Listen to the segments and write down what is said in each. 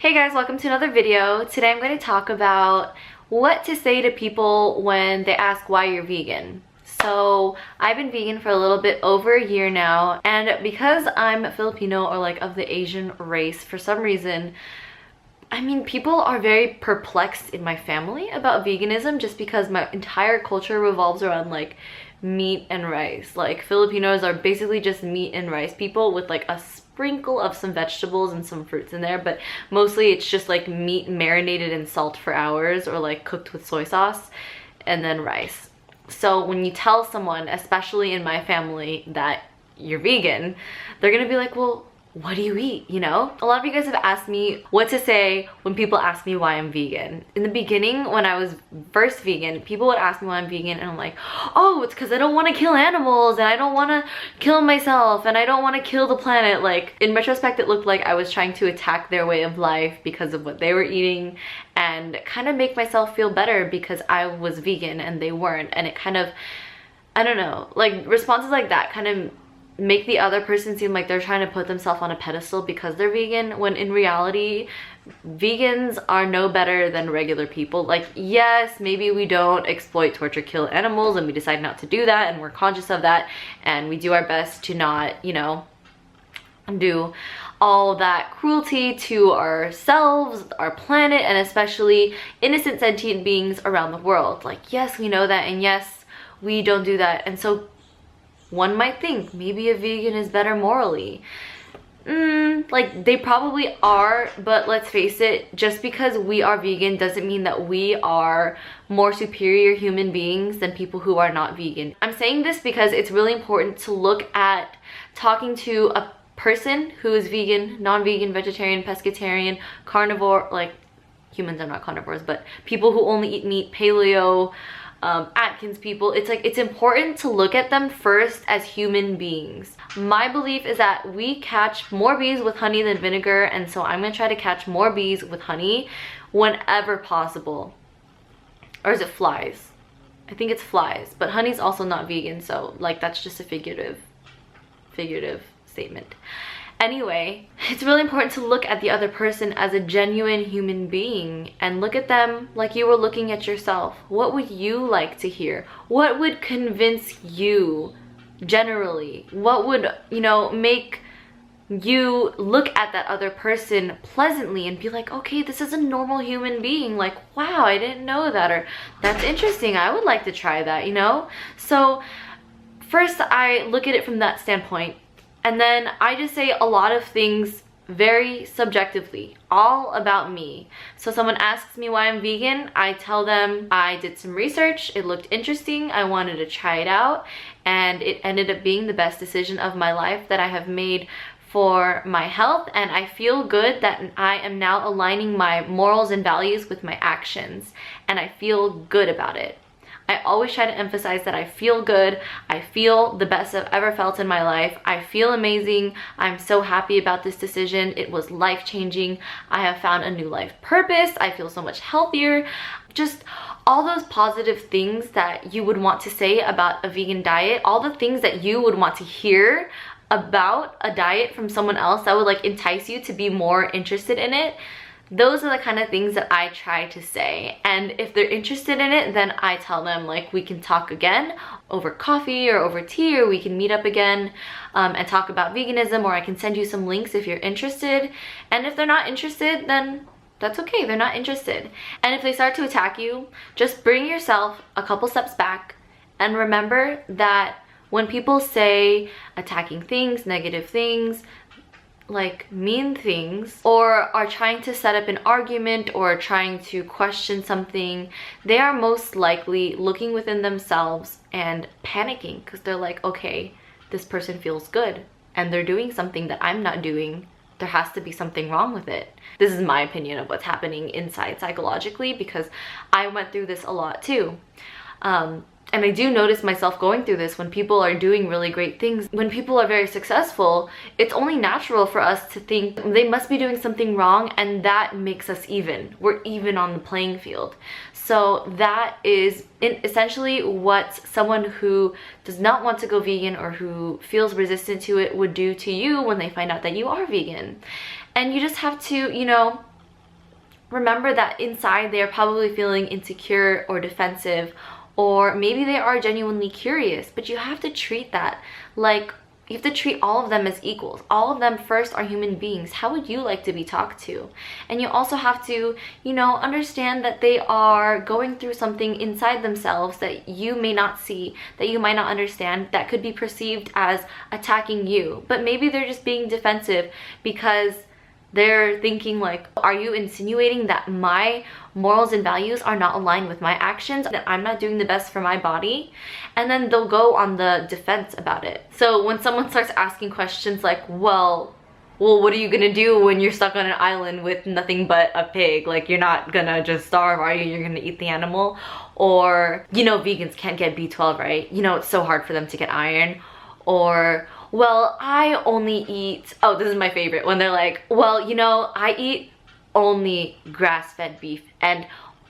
Hey guys, welcome to another video. Today I'm going to talk about what to say to people when they ask why you're vegan. So I've been vegan for a little bit over a year now, and because I'm Filipino or like of the Asian race, for some reason, people are very perplexed in my family about veganism just because my entire culture revolves around like meat and rice. Like Filipinos are basically just meat and rice people with like a sprinkle of some vegetables and some fruits in there, but mostly it's just like meat marinated in salt for hours or like cooked with soy sauce and then rice. So when you tell someone, especially in my family, that you're vegan, they're gonna be like, well, what do you eat, you know? A lot of you guys have asked me what to say when people ask me why I'm vegan. In the beginning, when I was first vegan, people would ask me why I'm vegan and I'm like, oh, it's because I don't want to kill animals and I don't want to kill myself and I don't want to kill the planet. Like, in retrospect, it looked like I was trying to attack their way of life because of what they were eating and kind of make myself feel better because I was vegan and they weren't. And it kind of, I don't know, like responses like that kind of make the other person seem like they're trying to put themselves on a pedestal because they're vegan, when in reality vegans are no better than regular people. Like, yes, maybe we don't exploit, torture, kill animals, and we decide not to do that and we're conscious of that and we do our best to not, you know, do all that cruelty to ourselves, our planet, and especially innocent sentient beings around the world. Like, yes, we know that, and yes, we don't do that. And so one might think maybe a vegan is better morally. Like, they probably are, but let's face it, just because we are vegan doesn't mean that we are more superior human beings than people who are not vegan. I'm saying this because it's really important to look at talking to a person who is vegan, non-vegan, vegetarian, pescatarian, carnivore, like humans are not carnivores, but people who only eat meat, paleo, Atkins people. It's like, it's important to look at them first as human beings. My belief is that we catch more bees with honey than vinegar, and so I'm gonna try to catch more bees with honey whenever possible. Or is it flies? I think it's flies, but honey's also not vegan, so like that's just a figurative statement. Anyway, it's really important to look at the other person as a genuine human being and look at them like you were looking at yourself. What would you like to hear? What would convince you generally? What would, you know, make you look at that other person pleasantly and be like, okay, this is a normal human being. Like, wow, I didn't know that, or that's interesting, I would like to try that, you know? So first I look at it from that standpoint. And then I just say a lot of things very subjectively, all about me. So someone asks me why I'm vegan, I tell them I did some research, it looked interesting, I wanted to try it out, and it ended up being the best decision of my life that I have made for my health, and I feel good that I am now aligning my morals and values with my actions, and I feel good about it. I always try to emphasize that I feel good. I feel the best I've ever felt in my life. I feel amazing. I'm so happy about this decision. It was life-changing. I have found a new life purpose. I feel so much healthier. Just all those positive things that you would want to say about a vegan diet, all the things that you would want to hear about a diet from someone else that would like entice you to be more interested in it. Those are the kind of things that I try to say, and if they're interested in it, then I tell them like we can talk again over coffee or over tea, or we can meet up again and talk about veganism, or I can send you some links if you're interested. And if they're not interested, then that's okay, they're not interested. And if they start to attack you, just bring yourself a couple steps back and remember that when people say attacking things, negative things, like mean things, or are trying to set up an argument or trying to question something, they are most likely looking within themselves and panicking because they're like, okay, this person feels good and they're doing something that I'm not doing. There has to be something wrong with it. This is my opinion of what's happening inside psychologically because I went through this a lot too. And I do notice myself going through this when people are doing really great things. When people are very successful, it's only natural for us to think they must be doing something wrong, and that makes us even. We're even on the playing field. So that is essentially what someone who does not want to go vegan or who feels resistant to it would do to you when they find out that you are vegan. And you just have to, you know, remember that inside they're probably feeling insecure or defensive, or maybe they are genuinely curious, but you have to treat that like, you have to treat all of them as equals. All of them first are human beings. How would you like to be talked to? And you also have to, you know, understand that they are going through something inside themselves that you may not see, that you might not understand, that could be perceived as attacking you. But maybe they're just being defensive because they're thinking like, are you insinuating that my morals and values are not aligned with my actions, that I'm not doing the best for my body? And then they'll go on the defense about it. So when someone starts asking questions like, well, what are you gonna do when you're stuck on an island with nothing but a pig? Like, you're not gonna just starve, are you? You're gonna eat the animal? Or, you know, vegans can't get B12, right? You know, it's so hard for them to get iron. Or, well, I only eat, oh, this is my favorite, when they're like, well, you know, I eat only grass-fed beef and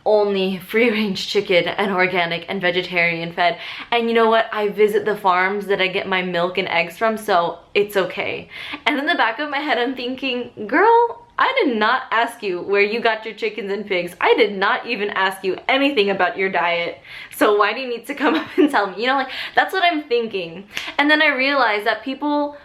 only free-range chicken and organic and vegetarian fed, and you know what, I visit the farms that I get my milk and eggs from, so it's okay. And in the back of my head I'm thinking, girl, I did not ask you where you got your chickens and pigs. I did not even ask you anything about your diet. So why do you need to come up and tell me? You know, like, that's what I'm thinking. And then I realized that people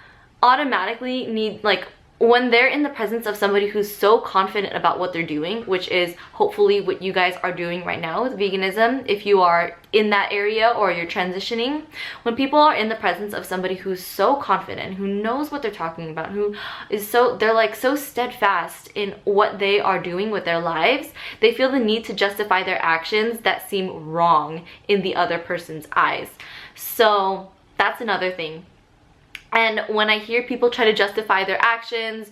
automatically need, like, when they're in the presence of somebody who's so confident about what they're doing, which is hopefully what you guys are doing right now with veganism, if you are in that area or you're transitioning, when people are in the presence of somebody who's so confident, who knows what they're talking about, who is so, they're like so steadfast in what they are doing with their lives, they feel the need to justify their actions that seem wrong in the other person's eyes. So that's another thing. And when I hear people try to justify their actions,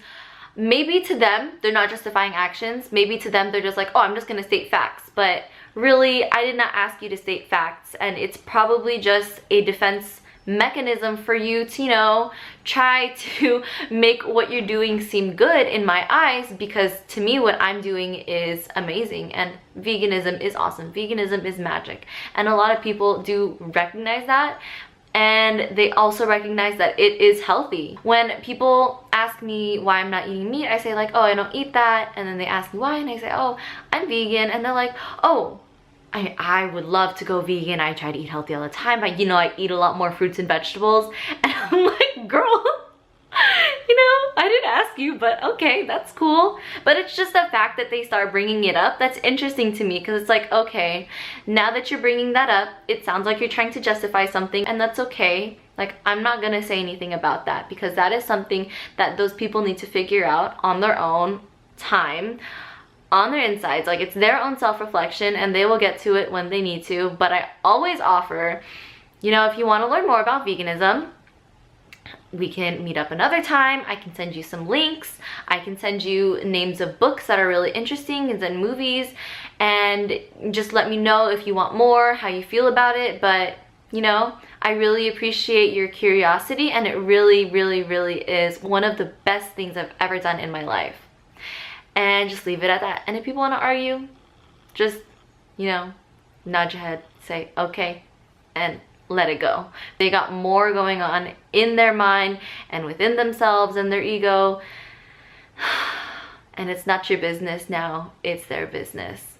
maybe to them, they're not justifying actions. Maybe to them, they're just like, oh, I'm just gonna state facts. But really, I did not ask you to state facts. And it's probably just a defense mechanism for you to, you know, try to make what you're doing seem good in my eyes, because to me, what I'm doing is amazing and veganism is awesome. Veganism is magic. And a lot of people do recognize that. And they also recognize that it is healthy. When people ask me why I'm not eating meat, I say like, oh, I don't eat that. And then they ask me why, and I say, oh, I'm vegan. And they're like, oh, I would love to go vegan. I try to eat healthy all the time, but you know, I eat a lot more fruits and vegetables. And I'm like, girl, you know, I didn't ask you, but okay, that's cool. But it's just the fact that they start bringing it up that's interesting to me, because it's like, okay, now that you're bringing that up, it sounds like you're trying to justify something, and that's okay. Like, I'm not gonna say anything about that, because that is something that those people need to figure out on their own time, on their insides. Like, it's their own self-reflection, and they will get to it when they need to. But I always offer, you know, if you want to learn more about veganism, we can meet up another time. I can send you some links. I can send you names of books that are really interesting and movies, and just let me know if you want more, how you feel about it. But you know, I really appreciate your curiosity, and it really, really, really is one of the best things I've ever done in my life. And just leave it at that. And if people want to argue, just, you know, nod your head, say okay, and let it go. They got more going on in their mind and within themselves and their ego, and it's not your business now, it's their business.